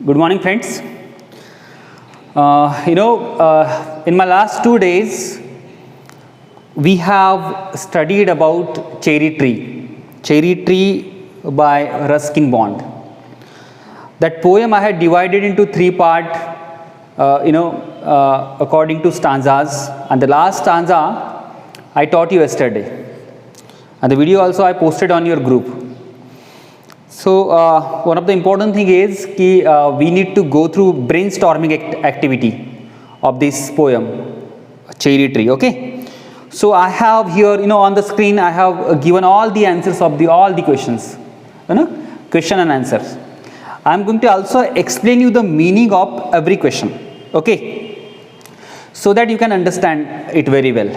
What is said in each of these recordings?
Good morning, friends. In my last 2 days, we have studied about Cherry Tree by Ruskin Bond. That poem I had divided into 3 parts, according to stanzas. And the last stanza I taught you yesterday. And the video also I posted on your group. So one of the important thing is that we need to go through brainstorming activity of this poem, Cherry Tree. Okay. So I have here, on the screen, I have given all the answers of all the questions, question and answers. I am going to also explain you the meaning of every question. Okay. So that you can understand it very well.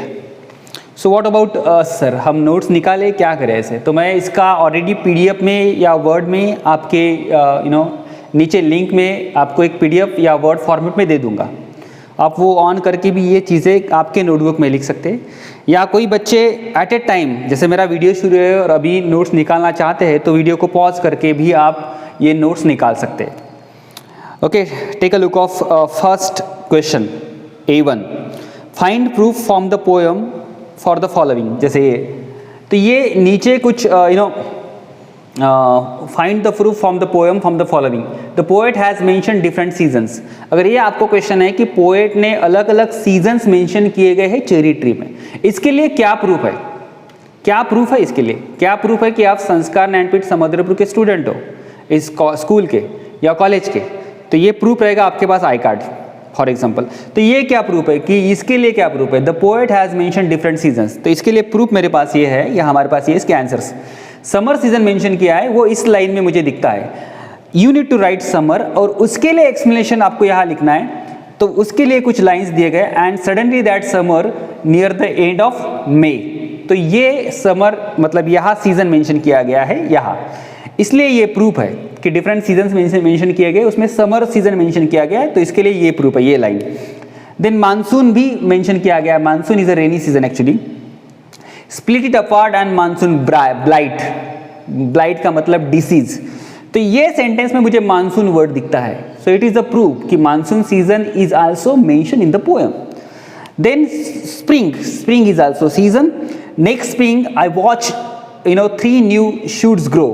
So what about sir, हम notes निकाले क्या करें ऐसे? तो मैं इसका already PDF में या वर्ड में आपके नीचे लिंक में आपको एक पीडीएफ या वर्ड फॉर्मेट में दे दूंगा. आप वो ऑन करके भी ये चीज़ें आपके नोटबुक में लिख सकते हैं. या कोई बच्चे एट ए टाइम, जैसे मेरा वीडियो शुरू है और अभी नोट्स निकालना चाहते हैं, तो वीडियो को पॉज करके भी आप ये नोट्स निकाल सकते हैं. Okay, take a look of first question A1. Find proof from the poem for the following. जैसे ये, तो ये नीचे कुछ find the proof from the poem from the following. The poet has mention different seasons. अगर ये आपको question है कि पोएट ने अलग अलग सीजन्स मेंशन किए गए हैं चेरी ट्री में, इसके लिए क्या प्रूफ है? क्या प्रूफ है इसके लिए? क्या प्रूफ है कि आप संस्कार ज्ञानपीठ समुद्रपुर के स्टूडेंट हो, इस स्कूल के या कॉलेज के? तो ये प्रूफ रहेगा आपके पास आई कार्ड फॉर एग्जाम्पल. तो ये क्या प्रूफ है कि इसके लिए क्या प्रूफ है? The poet has mention different seasons. तो इसके लिए प्रूफ मेरे पास ये है, या हमारे पास ये इसके आंसर्स. समर सीजन मेंशन किया है, वो इस लाइन में मुझे दिखता है. You need to write summer, और उसके लिए एक्सप्लेनेशन आपको यहाँ लिखना है. तो उसके लिए कुछ लाइन्स दिए गए, and suddenly that summer near the end of May. तो ये समर मतलब यहाँ सीजन मेंशन किया गया है यहाँ, इसलिए ये प्रूफ है कि डिफरेंट सीजन्स मेंशन किए गए, उसमें समर सीजन मेंशन किया गया है. तो इसके लिए ये प्रूफ है, ये लाइन. देन मानसून भी मेंशन किया गया है. Monsoon is a rainy season actually. Split it apart and monsoon blight. Blight का मतलब डिसीज. तो ये सेंटेंस में मुझे मानसून वर्ड दिखता है. So it is the proof कि monsoon season is also mention in the poem. Then spring is also season. Next spring I watch 3 new shoots grow.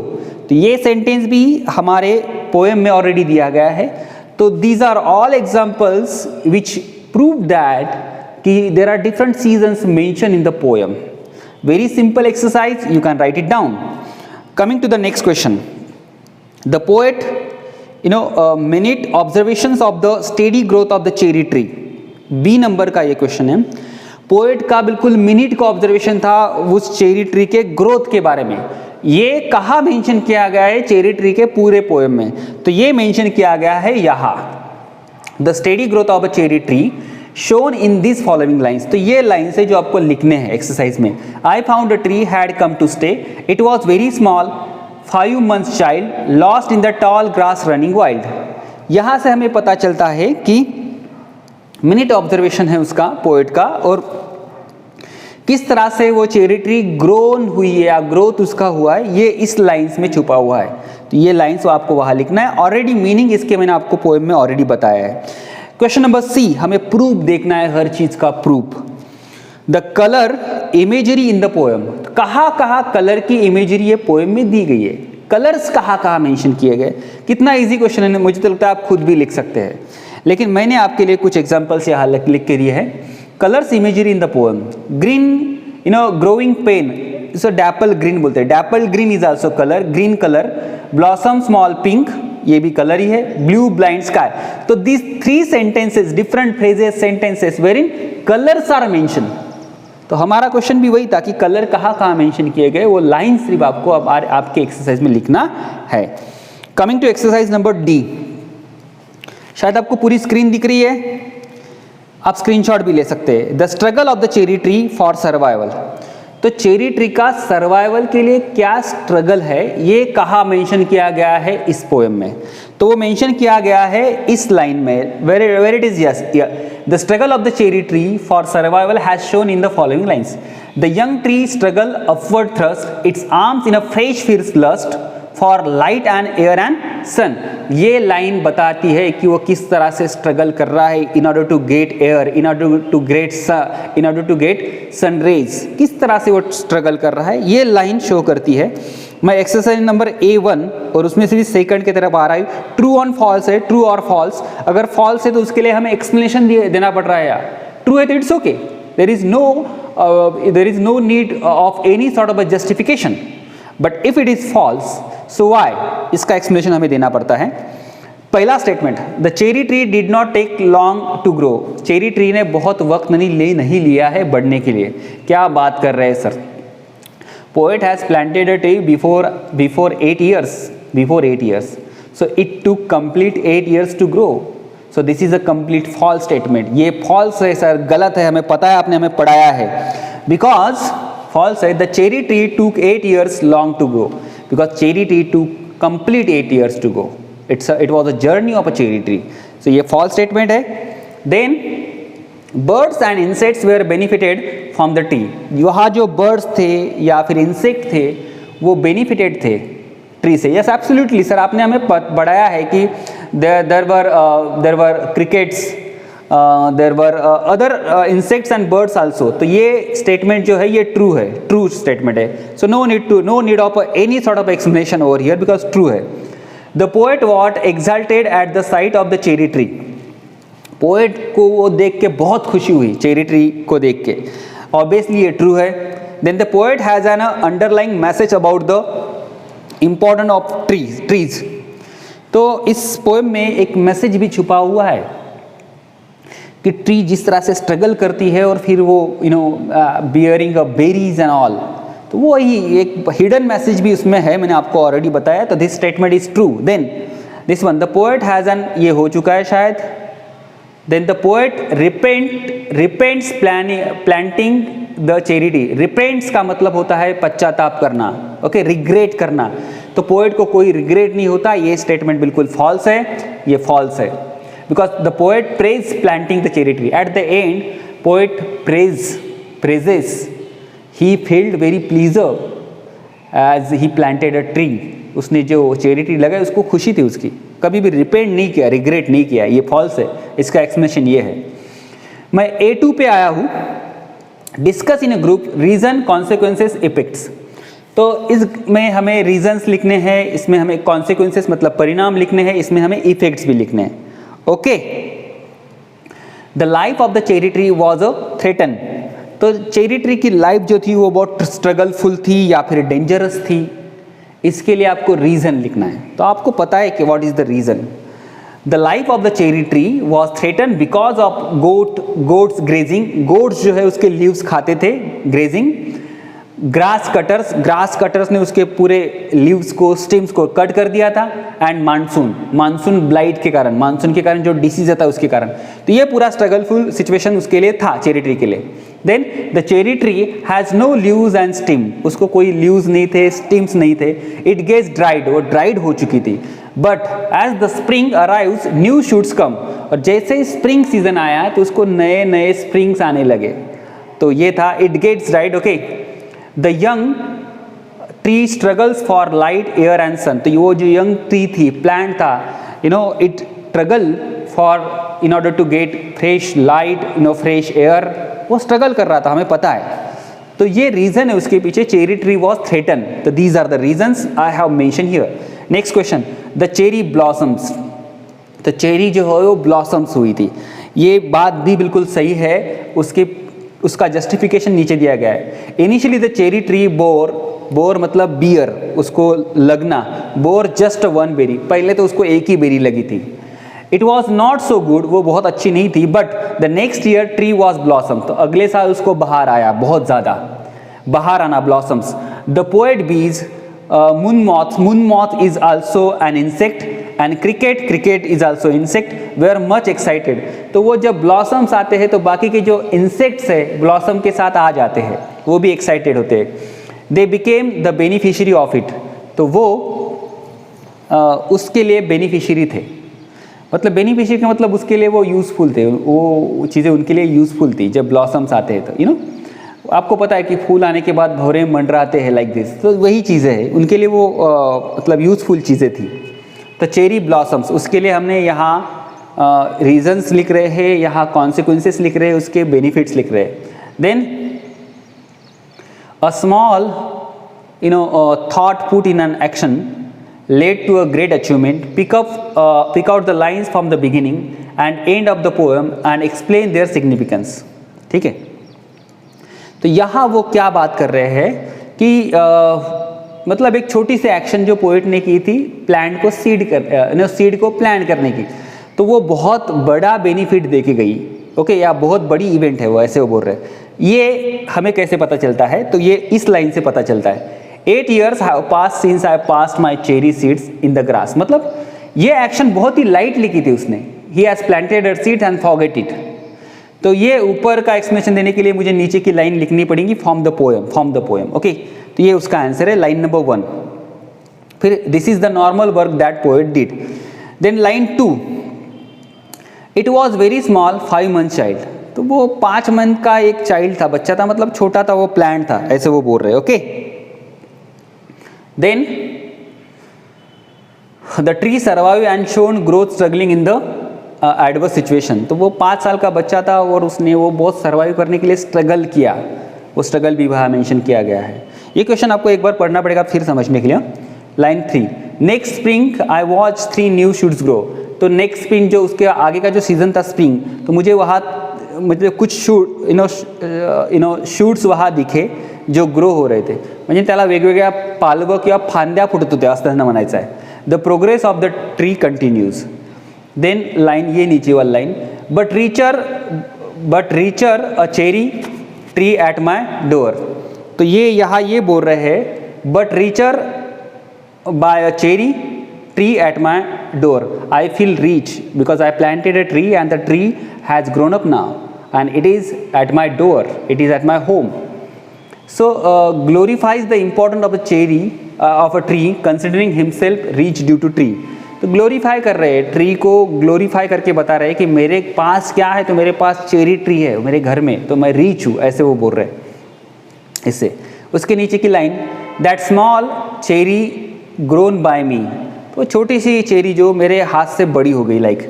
तो ये सेंटेंस भी हमारे पोएम में ऑलरेडी दिया गया है. तो these are all examples which prove that कि there are different seasons mention in the poem. Very simple exercise, you can write it down. Coming to the next question. The poet minute observations of the steady growth of the cherry tree. B number का ये question है. Poet का बिल्कुल minute का observation था उस cherry tree के growth के बारे में. ये कहाँ मेंशन किया गया है चेरी ट्री के पूरे पोएम में? तो ये मेंशन किया गया है यहाँ, the steady growth of a cherry tree shown in this following lines. तो ये लाइन्स है जो आपको लिखने हैं एक्सरसाइज में. I found a tree had come to stay. It was very small, 5 months child, lost in the tall grass running wild. यहाँ से हमें पता चलता है कि मिनट ऑब्जर्वेशन है उसका, पोएट का, और किस तरह से वो चेरी ट्री ग्रोन हुई है या ग्रोथ उसका हुआ है, ये इस लाइंस में छुपा हुआ है. तो ये लाइंस आपको वहाँ लिखना है. ऑलरेडी मीनिंग इसके मैंने आपको पोएम में ऑलरेडी बताया है. क्वेश्चन नंबर सी, हमें प्रूफ देखना है, हर चीज का proof. The colour imagery in the poem. कहाँ कहाँ कलर की इमेजरी है पोएम में दी गई है, कलर्स कहाँ कहाँ मेंशन किए गए. कितना इजी क्वेश्चन है, मुझे तो लगता है आप खुद भी लिख सकते हैं, लेकिन मैंने आपके लिए कुछ एग्जाम्पल्स यहाँ लिख के दिए हैं. Colours imagery in the poem. Green growing pen, so dapple green बोलते हैं. Dapple green is also colour, green colour. Blossom small pink, ये भी कलर ही है. Blue blind sky. तो this 3 sentences, different phrases, sentences where in colours are mention. तो हमारा question भी वही था कि कलर कहाँ कहाँ मेंशन किए गए, वो लाइन सिर्फ आपको अब आपके एक्सरसाइज में लिखना है. Coming to exercise number D. शायद आपको पूरी स्क्रीन दिख रही है, आप स्क्रीनशॉट भी ले सकते हैं. The struggle of the cherry tree for survival. तो चेरी ट्री का सर्वाइवल के लिए क्या स्ट्रगल है, ये कहाँ मेंशन किया गया है इस पोएम में? तो वो मेंशन किया गया है इस लाइन में, where it is. Yes, the struggle of the cherry tree for survival has shown in the following lines. The young tree struggle upward thrust its arms in a fresh fierce lust for light and air and sun. ये line बताती है कि वो किस तरह से struggle कर रहा है in order to get air, in order to get sun rays, किस तरह से वो स्ट्रगल कर रहा है, ये लाइन शो करती है। मैं एक्सरसाइज नंबर A1 और उसमें से भी सेकंड की तरफ आ रहा है, ट्रू ऑन फॉल्स है, ट्रू और फॉल्स। अगर फॉल्स है तो उसके लिए हमें एक्सप्लेनेशन देना पड़ रहा है यार, ट्रू है तो it's okay, there is no need of any sort of a justification. But if it is false so why, इसका एक्सप्लेनेशन हमें देना पड़ता है। पहला statement, the cherry tree did not take long to grow. Cherry tree ने बहुत वक्त नहीं लिया है बढ़ने के लिए। क्या बात कर रहे हैं sir? Poet has planted a tree before 8 years. So it took complete 8 years to grow. So this is a complete false statement. ये false है सर, गलत है, हमें पता है, आपने हमें पढ़ाया है। Because false है, the cherry tree took 8 years long to grow. Because cherry tree took complete 8 years to grow. It was a journey of a cherry tree. So ये false statement है। Then birds and insects were benefited from the tree. यहाँ जो birds थे या फिर insect थे वो benefited थे ट्री से। यस एब्सोल्युटली सर, आपने हमें पढ़ाया है कि there were crickets, there were other insects and birds also. तो ये स्टेटमेंट जो है ये ट्रू है, ट्रू स्टेटमेंट है। So no need of any sort of explanation over here because true है। The poet what exalted at the sight of the cherry tree. Poet को वो देख के बहुत खुशी हुई, चेरी ट्री को देख के, ऑब्वियसली ये ट्रू है। Then the poet has an underlying message about the important of trees. तो इस पोएम में एक मैसेज भी छुपा हुआ है कि ट्री जिस तरह से स्ट्रगल करती है और फिर वो bearing a berries and all, तो वो ही एक हिडन मैसेज भी उसमें है, मैंने आपको ऑलरेडी बताया। तो this statement is true. Then this one, the poet has an, ये हो चुका है शायद। Then the poet repents planting the cherry tree. Repents का मतलब होता है पश्चाताप करना, ओके, रिग्रेट करना। तो पोएट को कोई रिग्रेट नहीं होता, ये स्टेटमेंट बिल्कुल फॉल्स है, ये फॉल्स है। Because the poet praise planting the cherry tree. At the end poet praises he felt very pleasure as he planted a tree. उसने जो चेरी ट्री लगाई उसको खुशी थी उसकी, कभी भी रिपेंट नहीं किया, रिग्रेट नहीं किया, ये फॉल्स है। इसका एक्सप्लेनेशन ये है। मैं A2 पे आया हूँ, discuss in a group region consequences effects. तो इसमें हमें रीजन्स लिखने हैं, इसमें हमें कॉन्सिक्वेंसेस मतलब परिणाम लिखने हैं, इसमें हमें इफेक्ट्स भी लिखने हैं, okay. The life of the cherry tree was a threaten. तो चेरी ट्री की लाइफ जो थी वो बहुत स्ट्रगलफुल थी या फिर डेंजरस थी, इसके लिए आपको रीजन लिखना है। तो आपको पता है कि what is the reason. The life of the cherry tree was threaten because of goats grazing. Goats जो है उसके लीव्स खाते थे, ग्रेजिंग। ग्रास कटर्स ने उसके पूरे लीव्स को, स्टेम्स को कट कर दिया था। एंड मानसून ब्लाइट के कारण, मानसून के कारण जो डिसीज आता है उसके कारण। तो ये पूरा स्ट्रगलफुल सिचुएशन उसके लिए था, चेरी ट्री के लिए। Then the cherry tree has no leaves and stem. उसको कोई लीव्स नहीं थे, स्टेम्स नहीं थे। इट गेट्स ड्राइड, वो ड्राइड हो चुकी थी। But as the spring arrives new shoots come. और जैसे ही स्प्रिंग सीजन आया तो उसको नए नए स्प्रिंग्स आने लगे। तो ये था, it gets dried, okay. The young tree struggles for light air and sun. तो वो जो यंग ट्री थी, प्लांट था, it struggle for in order to get fresh light, fresh air, वो स्ट्रगल कर रहा था, हमें पता है। तो ये रीजन है उसके पीछे, चेरी ट्री वॉज थ्रेटन। तो these are the reasons I have mention here. Next question, the cherry blossoms. तो चेरी जो है वो ब्लॉसम्स हुई थी, ये बात भी बिल्कुल सही है। उसका जस्टिफिकेशन नीचे दिया गया है। Initially the cherry tree bore मतलब बियर, उसको लगना, बोर जस्ट वन बेरी। पहले तो उसको एक ही बेरी लगी थी। It was not so good, वो बहुत अच्छी नहीं थी। But the next year tree was blossom. तो अगले साल उसको बाहर आया, बहुत ज़्यादा बाहर आना, blossoms. The poet bees moon moth is also an insect and cricket is also insect they are much excited. तो वो जब ब्लॉसम्स आते हैं तो बाकी के जो इंसेक्ट्स है ब्लॉसम के साथ आ जाते हैं, वो भी एक्साइटेड होते हैं। They became the beneficiary of it. तो वो उसके लिए बेनिफिशियरी थे, मतलब बेनिफिशियरी का मतलब उसके लिए वो यूज़फुल थे, वो चीज़ें उनके लिए यूज़फुल थी। जब ब्लॉसम्स आते हैं तो आपको पता है कि फूल आने के बाद भौरे मंडराते हैं लाइक दिस, तो वही चीज़ें हैं उनके लिए, वो मतलब यूज़फुल चीज़ें थी। तो चेरी ब्लॉसम्स, उसके लिए हमने यहाँ रीजंस लिख रहे हैं, यहाँ कॉन्सिक्वेंसेस लिख रहे हैं, उसके बेनिफिट्स लिख रहे हैं। Then a small thought put in an action led to a great achievement. Pick out the lines from the beginning and end of the poem and explain their significance. ठीक है, तो यहाँ वो क्या बात कर रहे हैं कि मतलब एक छोटी सी एक्शन जो पोएट ने की थी प्लांट को सीड को प्लांट करने की, तो वो बहुत बड़ा बेनिफिट दे के गई। ओके, या बहुत बड़ी इवेंट है वो, ऐसे वो बोल रहे हैं। ये हमें कैसे पता चलता है? तो ये इस लाइन से पता चलता है, 8 years have passed since I passed my cherry seeds in the grass। मतलब ये एक्शन बहुत ही लाइटली की थी उसने, he has planted her seeds and forget it। तो ये ऊपर का एक्सप्लेनेशन देने के लिए मुझे नीचे की लाइन लिखनी पड़ेगी, फ्रॉम द पोएम। ओके, तो ये उसका आंसर है, लाइन नंबर 1। फिर this is the normal work that poet did. Then line 2, it was very small 5 month child. तो वो 5 month का एक चाइल्ड था, बच्चा था, मतलब छोटा था, वो प्लांट था, ऐसे वो बोल रहे हैं। Okay, then the tree survive and shown growth struggling in the adverse situation. तो वो 5 साल का बच्चा था और उसने वो बहुत सर्वाइव करने के लिए स्ट्रगल किया, वो स्ट्रगल भी वहाँ मेंशन किया गया है। ये क्वेश्चन आपको एक बार पढ़ना पड़ेगा फिर समझने के लिए। Line 3, next spring I watch 3 new shoots grow। तो नेक्स्ट स्प्रिंग जो उसके आगे का जो सीजन था स्प्रिंग, तो मुझे वहाँ मतलब कुछ शूट्स वहाँ दिखे जो ग्रो हो रहे थे, म्हणजे त्याला वेगवेगळ्या पालवं किंवा फांद्या फुटत होत्या असं त्यांना म्हणायचं आहे। The progress of the tree continues. Then line, ये नीचे वाली line, but richer a cherry tree at my door. तो ये यहाँ ये बोल रहे हैं, but richer by a cherry tree at my door I feel rich because I planted a tree and the tree has grown up now and it is at my door, it is at my home. So glorifies the importance of a cherry of a tree considering himself rich due to tree। तो glorify कर रहे हैं, tree को glorify करके बता रहे हैं कि मेरे पास क्या है, तो मेरे पास चेरी ट्री है मेरे घर में, तो मैं रीच हूँ, ऐसे वो बोल रहे हैं इससे। उसके नीचे की line, that small cherry grown by me. तो छोटी सी चेरी जो मेरे हाथ से बड़ी हो गई, like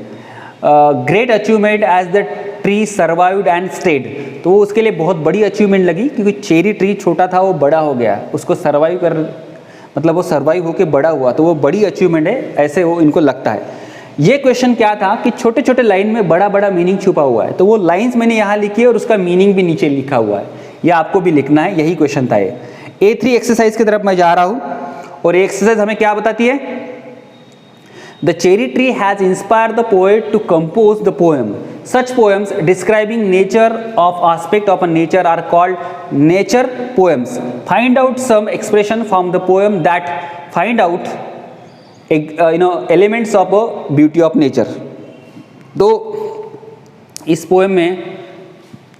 great achievement as the tree survived and stayed. तो वो उसके लिए बहुत बड़ी अचीवमेंट लगी क्योंकि चेरी ट्री छोटा था, वो बड़ा हो गया, उसको सर्वाइव कर मतलब वो सर्वाइव होके बड़ा हुआ, तो वो बड़ी अचीवमेंट है, ऐसे वो इनको लगता है। ये क्वेश्चन क्या था कि छोटे छोटे लाइन में बड़ा बड़ा मीनिंग छुपा हुआ है, तो वो लाइंस मैंने यहाँ लिखी है और उसका मीनिंग भी नीचे लिखा हुआ है, यह आपको भी लिखना है, यही क्वेश्चन था ये। A3 एक्सरसाइज की तरफ मैं जा रहा हूँ और ये एक्सरसाइज हमें क्या बताती है? The cherry tree has inspired the poet to compose the poem. Such poems describing nature of aspect of a nature are called nature poems. Find out some expression from the poem that find out elements of a beauty of nature. तो इस poem में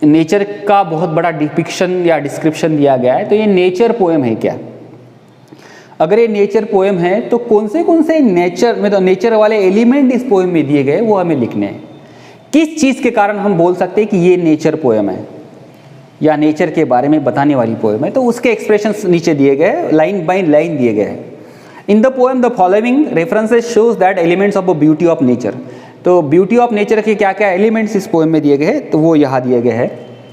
nature का बहुत बड़ा depiction या description दिया गया है। तो ये नेचर पोएम है क्या? अगर ये नेचर पोएम है तो कौन से नेचर में तो नेचर वाले एलिमेंट इस पोएम में दिए गए वो हमें लिखने हैं। किस चीज़ के कारण हम बोल सकते हैं कि ये नेचर पोएम है या नेचर के बारे में बताने वाली पोएम है, तो उसके एक्सप्रेशंस नीचे दिए गए, लाइन बाय लाइन दिए गए हैं। इन the poem the following references shows that elements of a beauty of nature. तो ब्यूटी ऑफ नेचर के क्या क्या एलिमेंट्स इस पोएम में दिए गए हैं, तो वो यहाँ दिए गए हैं।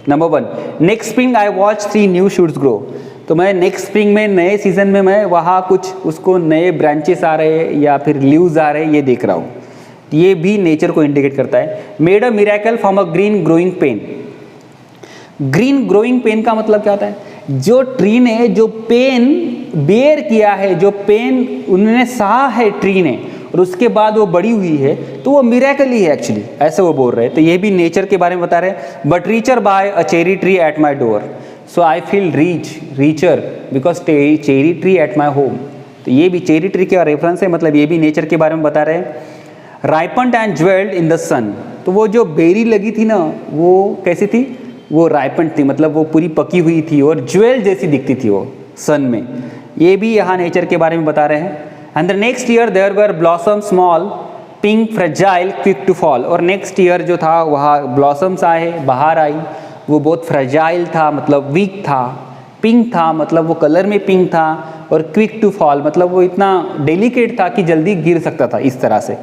Number 1, next spring I watch 3 new shoots grow। तो मैं नेक्स्ट स्प्रिंग में नए सीजन में मैं वहाँ कुछ उसको नए ब्रांचेस आ रहे हैं या फिर लीव्स आ रहे हैं, ये देख रहा हूँ, ये भी नेचर को इंडिकेट करता है। Made a miracle from a green growing pain. Green growing pain का मतलब क्या होता है? जो ट्री ने जो पेन बेयर किया है, जो पेन उन्होंने सहा है ट्री ने, और उसके बाद वो बड़ी हुई है, तो वो मिरेकल ही है एक्चुअली, ऐसे वो बोल रहे हैं। तो ये भी नेचर के बारे में बता रहे हैं। But richer by a cherry tree at my door, so I feel richer because cherry tree at my home. तो ये भी चेरी ट्री का रेफरेंस है, मतलब ये भी नेचर के बारे में बता रहे हैं। राइपन्ड एंड ज्वेल्ड इन द सन। तो वो जो बेरी लगी थी ना, वो कैसी थी? वो राइपन्ड थी, मतलब वो पूरी पकी हुई थी और ज्वेल जैसी दिखती थी वो सन में। ये भी यहाँ नेचर के बारे में बता रहे हैं। And the next year there were blossom small pink fragile quick to fall. और नेक्स्ट ईयर जो था वहाँ ब्लॉसम्स आए, बाहर आई, वो बहुत फ्रेजाइल था, मतलब वीक था। पिंक था मतलब वो कलर में पिंक था, और क्विक टू फॉल मतलब वो इतना डेलिकेट था कि जल्दी गिर सकता था, इस तरह से।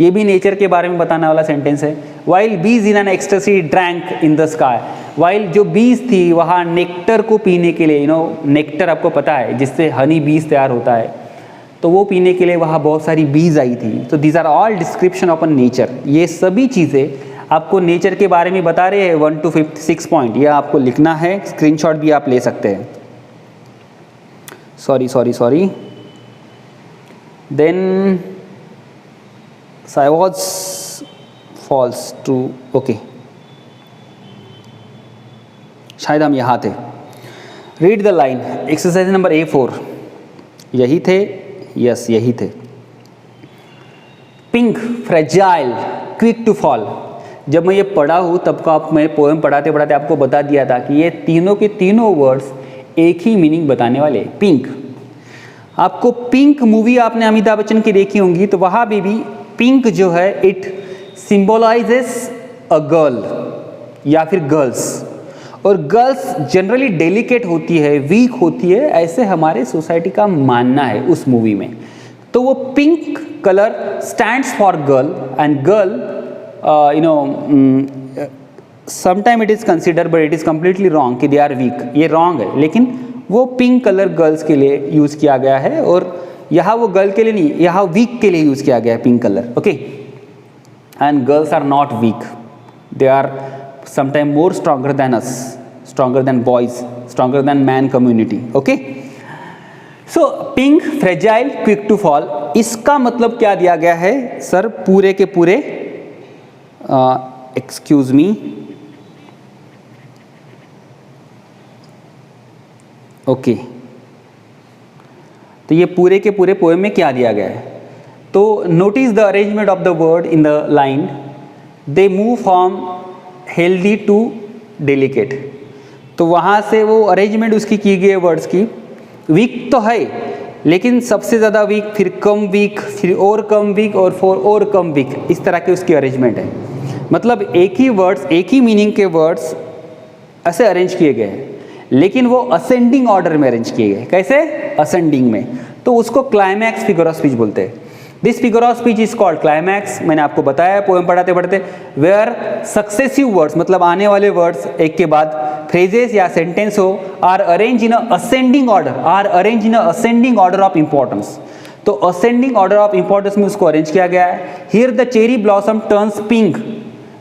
ये भी नेचर के बारे में बताने वाला सेंटेंस है। वाइल बीज in an ecstasy drank in the sky, while जो बीज थी वहाँ नेक्टर को पीने के लिए, नेक्टर आपको पता है जिससे हनी बीज तैयार होता है, तो वो पीने के लिए वहाँ बहुत सारी बीज आई थी। तो these are all description of nature. ये सभी चीज़ें आपको नेचर के बारे में बता रहे हैं 1 to 6 पॉइंट। यह आपको लिखना है, स्क्रीनशॉट भी आप ले सकते हैं। Sorry then I was false to, okay, शायद हम यहाँ थे। Read the line, exercise number A4, यही थे, यस यही थे। Pink, fragile, quick to fall. जब मैं ये पढ़ा हूँ तब का मैं पोएम पढ़ाते पढ़ाते आपको बता दिया था कि ये तीनों के तीनों वर्ड्स एक ही मीनिंग बताने वाले। पिंक, आपको पिंक मूवी आपने अमिताभ बच्चन की देखी होंगी, तो वहाँ भी पिंक जो है इट सिंबलाइजेस अ गर्ल या फिर गर्ल्स, और गर्ल्स जनरली डेलिकेट होती है, वीक होती है, ऐसे हमारे सोसाइटी का मानना है उस मूवी में। तो वो pink colour stands for girl, and girl sometime it is consider but it is completely wrong कि दे आर वीक, ये रॉन्ग है, लेकिन वो पिंक कलर गर्ल्स के लिए यूज किया गया है, और यहाँ वो गर्ल के लिए नहीं, यहाँ वीक के लिए यूज किया गया है pink colour, okay. And girls are not weak, they are sometime more stronger than us, stronger than boys, stronger than man community, okay. So pink, fragile, quick to fall, इसका मतलब क्या दिया गया है सर? पूरे के पूरे, एक्सक्यूज मी, ओके, तो ये पूरे के पूरे पोएम में क्या दिया गया है? तो notice the arrangement of the word in the line, they move from healthy to delicate. तो वहाँ से वो अरेंजमेंट उसकी की गई है वर्ड्स की। वीक तो है, लेकिन सबसे ज़्यादा वीक, फिर कम वीक, फिर और कम वीक, और फोर और कम वीक, इस तरह के उसकी अरेंजमेंट है। मतलब एक ही वर्ड्स, एक ही मीनिंग के वर्ड्स ऐसे अरेंज किए गए हैं, लेकिन वो असेंडिंग ऑर्डर में अरेंज किए गए। कैसे? असेंडिंग में। तो उसको क्लाइमैक्स फिगर ऑफ स्पीच बोलते हैं। This figure of speech is called climax. मैंने आपको बताया पोएम पढ़ाते पढ़ते, वेयर सक्सेसिव वर्ड्स, मतलब आने वाले वर्ड्स एक के बाद फ्रेजेस या सेंटेंस हो, are arrange in ascending order, are arrange in ascending order of importance. तो असेंडिंग ऑर्डर ऑफ इंपॉर्टेंस में उसको अरेंज किया गया है। Here the cherry blossom turns pink,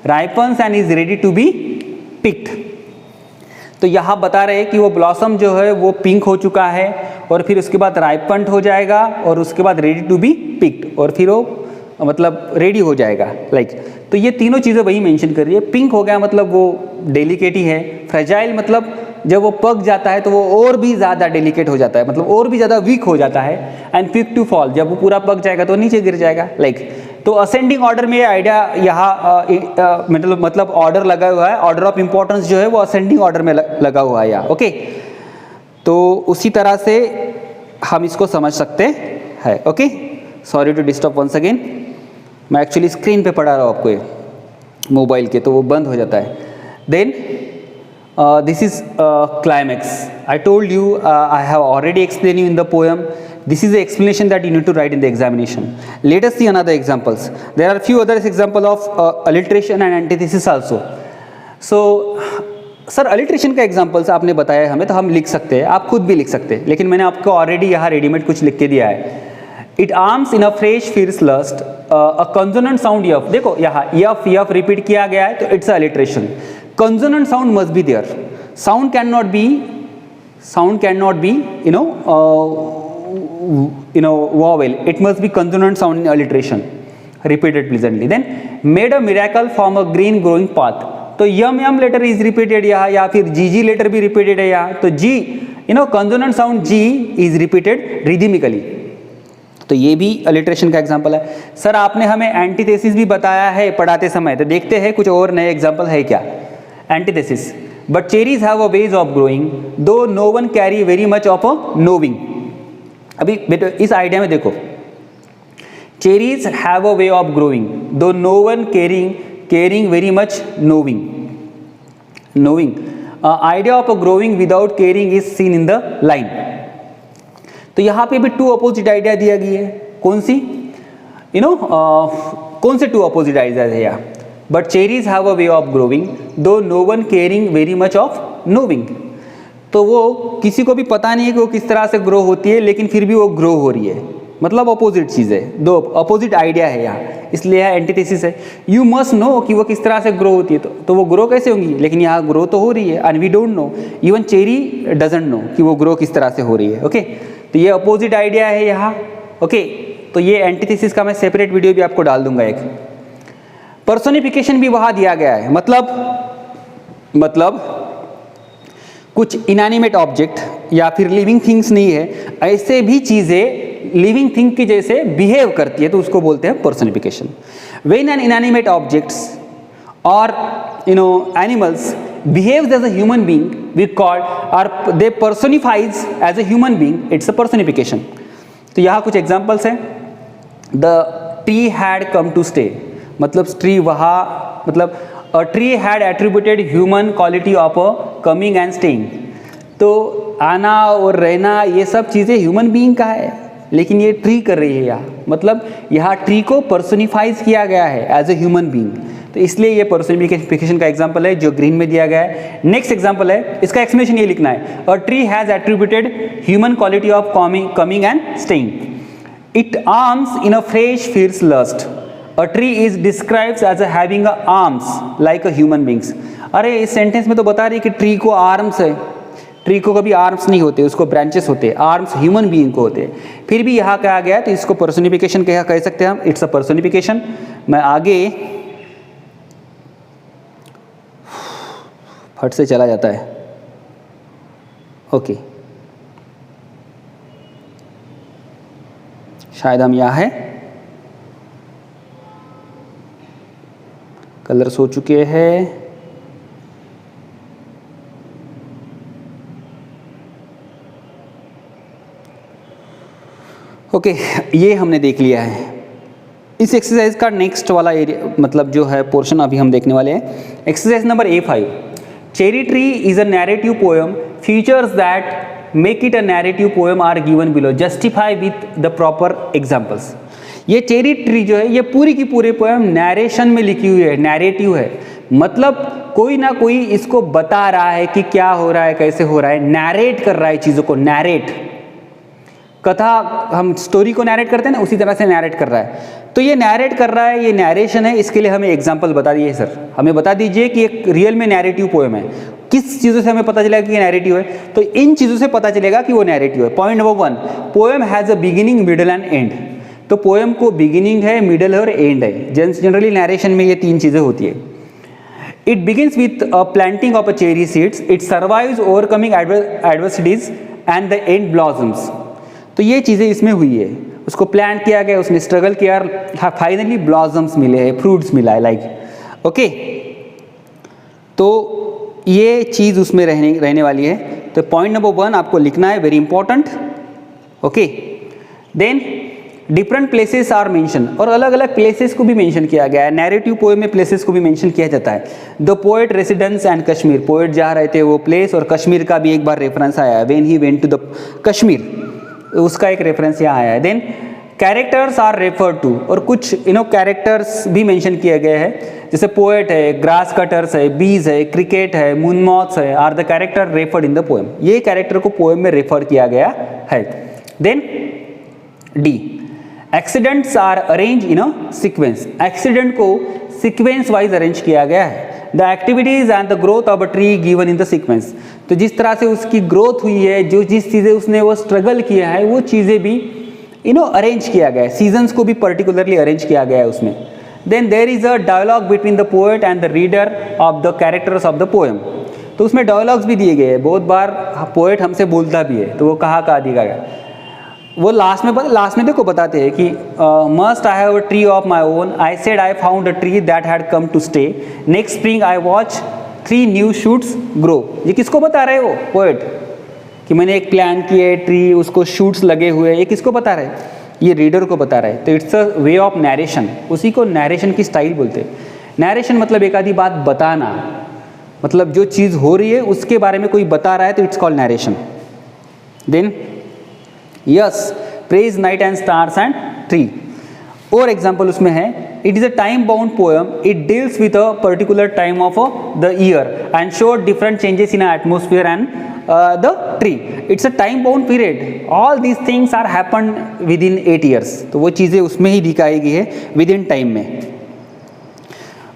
ripens and is ready to be picked. तो यहाँ बता रहे हैं कि वो ब्लॉसम जो है वो पिंक हो चुका है, और फिर उसके बाद राइपन्ड हो जाएगा, और उसके बाद रेडी टू बी पिक्ड, और फिर वो मतलब रेडी हो जाएगा, लाइक। तो ये तीनों चीज़ें वही मेंशन कर रही है। पिंक हो गया मतलब वो डेलिकेट ही है, फ्रेजाइल मतलब जब वो पक जाता है तो वो और भी ज़्यादा डेलिकेट हो जाता है, मतलब और भी ज़्यादा वीक हो जाता है, एंड क्विक टू फॉल, जब वो पूरा पक जाएगा तो नीचे गिर जाएगा, लाइक। तो असेंडिंग ऑर्डर में ये आइडिया यहाँ मतलब ऑर्डर लगा हुआ है, ऑर्डर ऑफ इंपॉर्टेंस जो है वो असेंडिंग ऑर्डर में लगा हुआ है यहाँ, ओके। तो उसी तरह से हम इसको समझ सकते हैं, okay. Sorry to disturb once again, मैं एक्चुअली स्क्रीन पे पढ़ा रहा हूँ आपको ये मोबाइल के, तो वो बंद हो जाता है। Then this is climax. I told you, I have already explained you in the poem. This is the explanation that you need to write in the examination. Let us see another examples. There are few other examples of alliteration and antithesis also. So sir alliteration का examples आपने बताया हमें, तो हम लिख सकते हैं, आप खुद भी लिख सकते हैं, लेकिन मैंने आपको ऑलरेडी यहाँ रेडीमेड कुछ लिख के दिया है। It arms in a fresh fierce lust, a consonant sound F. देखो यहाँ यफ रिपीट किया गया है, तो it's a alliteration. Consonant sound must be there. Sound cannot be vowel. It must be consonant sound in alliteration. Repeated pleasantly. Then made a miracle from a green growing path. तो यम letter is repeated यहाँ, या फिर जी letter भी repeated है यहाँ। तो G consonant sound G is repeated rhythmically. तो ये भी अलिट्रेशन का एग्जाम्पल है। सर आपने हमें एंटीथेसिस भी बताया है पढ़ाते समय, तो देखते हैं कुछ और नए एग्जाम्पल है क्या। Antithesis, but cherries have a ways of growing, though no one carry very much of a knowing. अभी बेटा इस आइडिया में देखो, cherries have a way of growing, though no one caring very much knowing. knowing. Idea of a growing without caring is seen in the line. तो यहाँ पे भी to opposite idea दिया गया है. कौन सी? कौन से टू अपोजिट आइडियाज है यहाँ? But cherries have a way of growing though no one caring very much of knowing. तो वो किसी को भी पता नहीं है कि वो किस तरह से ग्रो होती है, लेकिन फिर भी वो ग्रो हो रही है. मतलब अपोजिट चीज़ है, दो अपोजिट आइडिया है यहाँ, इसलिए यह एंटीथेसिस है. यू मस्ट नो कि वो किस तरह से ग्रो होती है, तो वो ग्रो कैसे होंगी, लेकिन यहाँ ग्रो तो हो रही है. And we don't know, even cherry doesn't know कि वो ग्रो किस तरह से हो रही है. ओके, तो ये अपोजिट आइडिया है यहाँ. ओके, तो ये एंटीथेसिस का मैं सेपरेट वीडियो भी आपको डाल दूंगा एक. पर्सोनिफिकेशन भी वहाँ दिया गया है. मतलब कुछ इनएनिमेट ऑब्जेक्ट या फिर लिविंग थिंग्स नहीं है, ऐसे भी चीज़ें लिविंग थिंग की जैसे बिहेव करती है, तो उसको बोलते हैं personification. When an inanimate objects और animals behaves as a human being we call और they personifies as a human being, it's a personification. तो यहाँ कुछ एग्जांपल्स हैं. The tree had come to stay, मतलब ट्री वहाँ, मतलब a tree had attributed human quality of a coming and staying. तो आना और रहना ये सब चीज़ें ह्यूमन बीइंग का है, लेकिन ये ट्री कर रही है यहाँ. मतलब यहाँ ट्री को पर्सोनिफाइज किया गया है एज ए ह्यूमन बीइंग, तो इसलिए ये पर्सोनिफिकेशन का एग्जांपल है जो ग्रीन में दिया गया है. नेक्स्ट एग्जांपल है, इसका एक्सप्लेनेशन ये लिखना है. A tree has attributed human quality of coming and staying. It arms in a fresh feels lust. A tree is describes as a having a arms like a human beings. अरे इस sentence में तो बता रही है कि tree को arms है. ट्री को कभी आर्म्स नहीं होते, उसको ब्रांचेस होते हैं. आर्म्स ह्यूमन बीइंग को होते हैं. फिर भी यहाँ कहा गया, तो इसको पर्सोनिफिकेशन कह सकते हैं हम. It's a personification. मैं आगे फट से चला जाता है. ओके, शायद हम यहाँ है. कलर्स हो चुके हैं. ओके, ये हमने देख लिया है. इस एक्सरसाइज का नेक्स्ट वाला एरिया, मतलब जो है पोर्शन अभी हम देखने वाले हैं. Exercise number A5. Cherry tree is a narrative poem. Features that make it a narrative poem are given below. Justify with the proper examples. ये चेरी ट्री जो है, ये पूरी की पूरी पोएम नैरेशन में लिखी हुई है, नैरेटिव है. मतलब कोई ना कोई इसको बता रहा है कि क्या हो रहा है, कैसे हो रहा है, नैरेट कर रहा है चीज़ों को. नैरेट, कथा, हम स्टोरी को नैरेट करते हैं ना, उसी तरह से नैरेट कर रहा है. तो ये नैरेट कर रहा है, ये नैरेशन है. इसके लिए हमें एग्जांपल बता दिए सर. हमें बता दीजिए कि एक रियल में नैरेटिव पोएम है. किस चीज़ों से हमें पता चलेगा कि ये नैरेटिव है? तो इन चीज़ों से पता चलेगा कि वो नैरेटिव है. Point number 1, poem has a beginning, middle and and. तो पोएम को बिगिनिंग है, मिडल है और एंड है. जनरली नैरेशन में ये तीन चीज़ें होती है. It begins with a planting of a cherry seeds. It survives overcoming adversities and the end blossoms. तो ये चीज़ें इसमें हुई है. उसको प्लांट किया गया, उसने स्ट्रगल किया, फाइनली ब्लॉसम्स मिले हैं, फ्रूट्स मिला है, लाइक. ओके, तो ये चीज़ उसमें रहने वाली है. तो पॉइंट नंबर 1 आपको लिखना है, very important. Okay, then different places are mention. और अलग अलग प्लेसेस को भी मेंशन किया गया है. नैरेटिव पोएम में प्लेसेस को भी मेंशन किया जाता है. The poet residence and Kashmir. Poet जहाँ रहते हैं वो प्लेस, और कश्मीर का भी एक बार रेफरेंस आया है. When he went to the Kashmir, उसका एक रेफरेंस यहाँ आया है. Then characters are referred to. और कुछ कैरेक्टर्स भी मेंशन किए गए हैं, जैसे पोएट है, ग्रास कटर्स है, बीज है, क्रिकेट है, मूनमॉथ्स है, are the character referred in the poem. ये कैरेक्टर को पोएम में रेफर किया गया है. Then D, accidents are arrange in a sequence. Accident को सीक्वेंस वाइज अरेंज किया गया है. The activities and the growth of a tree given in the sequence. तो जिस तरह से उसकी ग्रोथ हुई है, जो जिस चीज़ें उसने वो स्ट्रगल किया है, वो चीज़ें भी अरेंज किया गया है. सीजन्स को भी पर्टिकुलरली अरेंज किया गया है उसमें. Then there is a dialogue between the poet and the reader of the characters of the poem. तो उसमें डायलॉग्स भी दिए गए हैं. बहुत बार पोएट हमसे बोलता भी है, तो वो कहाँ दिया गया, वो लास्ट में देखो बताते हैं कि must I have a tree of my own. I said I found a tree that had come to stay. Next spring I watch 3 new shoots grow. ये किसको बता रहे हो? पोएट. कि मैंने एक प्लान किया है ट्री, उसको शूट्स लगे हुए. ये किसको बता रहे हैं? ये रीडर को बता रहे हैं. तो it's a way of narration. उसी को नैरेशन की स्टाइल बोलते हैं. नैरेशन मतलब एक आधी बात बताना, मतलब जो चीज़ हो रही है उसके बारे में कोई बता रहा है तो it's called narration. Then yes, praise night and stars and tree. और एग्जाम्पल उसमें है, it is a time bound poem, it deals with a particular time of the year and show different changes in atmosphere and the tree. It's a time bound period, all these things are happened with in 8 years। तो वो चीज़ें उसमें ही दिखाई गई है with in time में।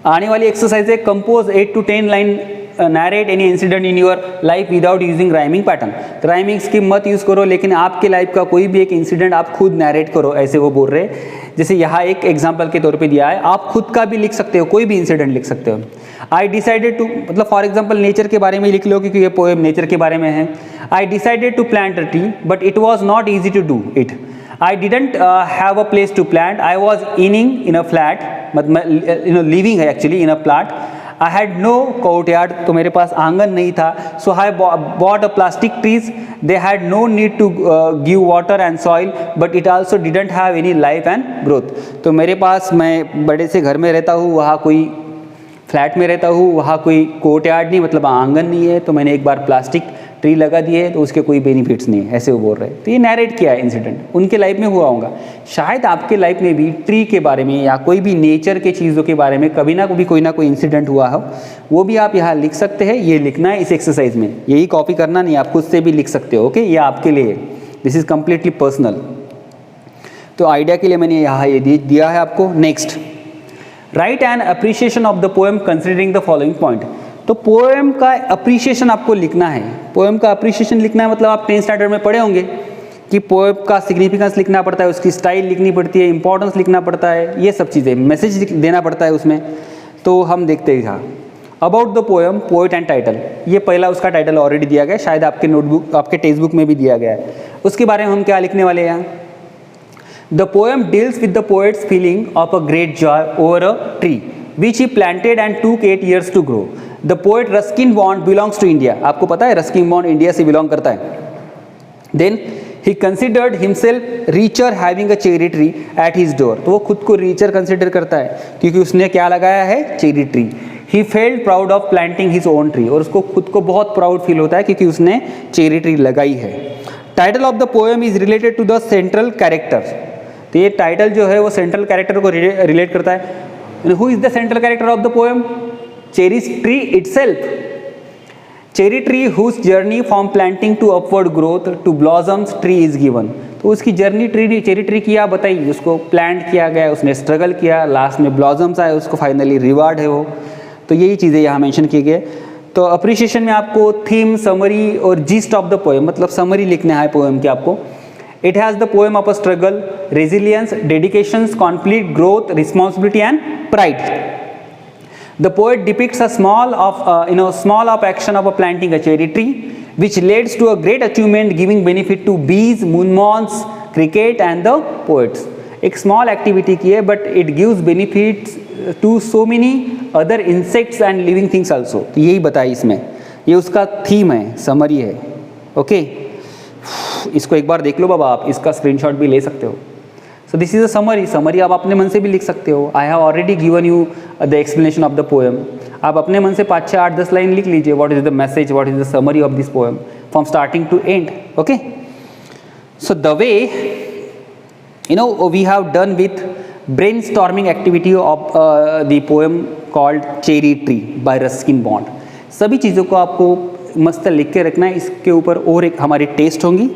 आने वाली एक्सरसाइज है, compose 8 to 10 line narrate any incident in your life without using rhyming pattern. Rhyming scheme मत यूज़ करो, लेकिन आपके लाइफ का कोई भी एक इंसिडेंट आप खुद नैरेट करो, ऐसे वो बोल रहे हैं। जैसे यहाँ एक एग्जाम्पल के तौर पे दिया है, आप खुद का भी लिख सकते हो, कोई भी इंसिडेंट लिख सकते हो। आई डिसाइडेड टू, मतलब फॉर एग्जाम्पल नेचर के बारे में लिख लो, क्योंकि ये पोएम नेचर के बारे में है। I decided to plant a tree but it was not easy to do it. I didn't have a place to plant. I was in a flat, मतलब living है actually in a flat. I had no courtyard, तो मेरे पास आंगन नहीं था. So I bought a plastic trees. They had no need to give water and soil, but it also didn't have any life and growth. तो मेरे पास, मैं बड़े से घर में रहता हूँ, वहाँ कोई फ्लैट में रहता हूँ, वहाँ कोई कोर्टयार्ड नहीं, मतलब आंगन नहीं है, तो मैंने एक बार प्लास्टिक ट्री लगा दिए तो उसके कोई बेनिफिट्स नहीं है, ऐसे वो बोल रहे हैं। तो ये नैरेट किया है इंसिडेंट, उनके लाइफ में हुआ होगा। शायद आपके लाइफ में भी ट्री के बारे में या कोई भी नेचर के चीज़ों के बारे में कभी ना कभी कोई ना कोई इंसिडेंट हुआ हो, वो भी आप यहाँ लिख सकते हैं। ये लिखना है इस एक्सरसाइज में, यही कॉपी करना नहीं, आप खुद से भी लिख सकते हो। ओके, ये आपके लिए, दिस इज़ कम्प्लीटली पर्सनल। तो आइडिया के लिए मैंने यहाँ ये दिया है आपको। Next, right an appreciation of the poem considering the following point. तो पोएम का अप्रिशिएशन आपको लिखना है। पोएम का अप्रिशिएशन लिखना है मतलब आप 10th स्टैंडर्ड में पढ़े होंगे कि पोएम का सिग्निफिकेंस लिखना पड़ता है, उसकी स्टाइल लिखनी पड़ती है, इंपॉर्टेंस लिखना पड़ता है, ये सब चीज़ें, मैसेज देना पड़ता है उसमें। तो हम देखते हैं यहाँ about the poem, poet and title. ये पहला उसका टाइटल ऑलरेडी दिया गया है, शायद आपके नोटबुक, आपके टेक्स्ट बुक में भी दिया गया है। उसके बारे में हम क्या लिखने वाले हैं यहाँ? The poem deals with the poet's feeling of a great joy over a tree which he planted and took 8 years to grow. The poet Ruskin Bond belongs to India. आपको पता है रस्किन बॉन्ड इंडिया से belong करता है। Then he considered himself richer having a cherry tree at his door. तो वो खुद को richer consider करता है क्योंकि उसने क्या लगाया है? cherry tree. He felt proud of planting his own tree, और उसको खुद को बहुत प्राउड फील होता है क्योंकि उसने cherry tree लगाई है। Title of the poem is related to the central character. तो ये टाइटल जो है वो सेंट्रल कैरेक्टर को रिलेट करता है। Who is the central character of the poem? Cherry tree itself. Cherry tree whose journey from planting to upward growth to blossoms tree is given. तो उसकी जर्नी चेरी ट्री की आप बताइए, उसको plant किया गया, उसने स्ट्रगल किया, लास्ट में ब्लॉसम्स आए, उसको फाइनली रिवार्ड है वो। तो यही चीज़ें यहाँ मेंशन किए गए। तो अप्रिशिएशन में आपको थीम, समरी और जिस्ट ऑफ द पोएम, मतलब समरी लिखना है पोएम की आपको। It has the poem of a struggle, resilience, dedications, conflict, growth, responsibility and pride. The poet depicts a small action of a planting a cherry tree, which leads to a great achievement, giving benefit to bees, moon moths, cricket and the poets. एक small activity की है, but it gives benefits to so many other insects and living things also. तो यही बताया इसमें, ये उसका theme है, समरी है। ओके, इसको एक बार देख लो बाबा, आप इसका स्क्रीनशॉट भी ले सकते हो। So this is a summary आप अपने मन से भी लिख सकते हो। I have already given you the explanation of the poem. आप अपने मन से 5, 6, 8, 10 लाइन लिख लीजिए। What is the message, what is the summary of this poem from starting to end. Okay, so the way we have done with brainstorming activity of the poem called cherry tree by Ruskin Bond. सभी चीज़ों को आपको मस्त लिख के रखना है। इसके ऊपर और एक हमारी टेस्ट होंगी।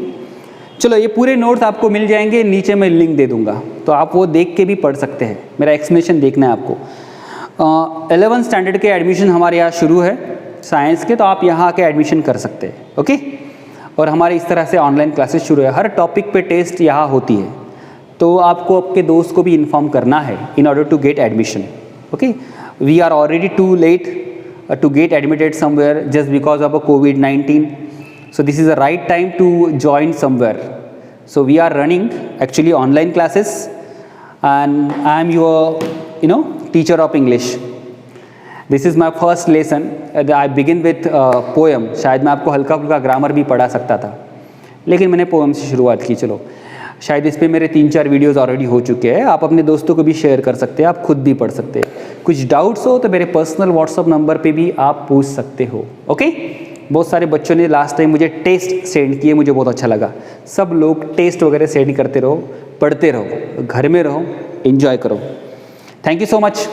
चलो, ये पूरे नोट्स आपको मिल जाएंगे, नीचे मैं लिंक दे दूंगा, तो आप वो देख के भी पढ़ सकते हैं। मेरा एक्सप्लेनेशन देखना है आपको। 11th स्टैंडर्ड के एडमिशन हमारे यहाँ शुरू है साइंस के, तो आप यहाँ आके एडमिशन कर सकते हैं। ओके, और हमारे इस तरह से ऑनलाइन क्लासेस शुरू है। हर टॉपिक पे टेस्ट यहाँ होती है, तो आपको आपके दोस्त को भी इन्फॉर्म करना है in order to get admission. Okay, we are already too late to get admitted somewhere just because of a COVID-19. So this is the right time to join somewhere. So we are running actually online classes and I am your teacher of English. This is my first lesson. I begin with poem. शायद मैं आपको हल्का फुल्का grammar भी पढ़ा सकता था, लेकिन मैंने पोएम से शुरुआत की। चलो, शायद इस पे मेरे 3-4 वीडियोस ऑलरेडी हो चुके हैं, आप अपने दोस्तों को भी शेयर कर सकते हैं, आप खुद भी पढ़ सकते हैं। कुछ डाउट्स हो तो मेरे पर्सनल व्हाट्सअप नंबर पे भी आप पूछ सकते हो। ओके, बहुत सारे बच्चों ने लास्ट टाइम मुझे टेस्ट सेंड किए, मुझे बहुत अच्छा लगा। सब लोग टेस्ट वगैरह सेंड करते रहो, पढ़ते रहो, घर में रहो, एंजॉय करो। Thank you so much.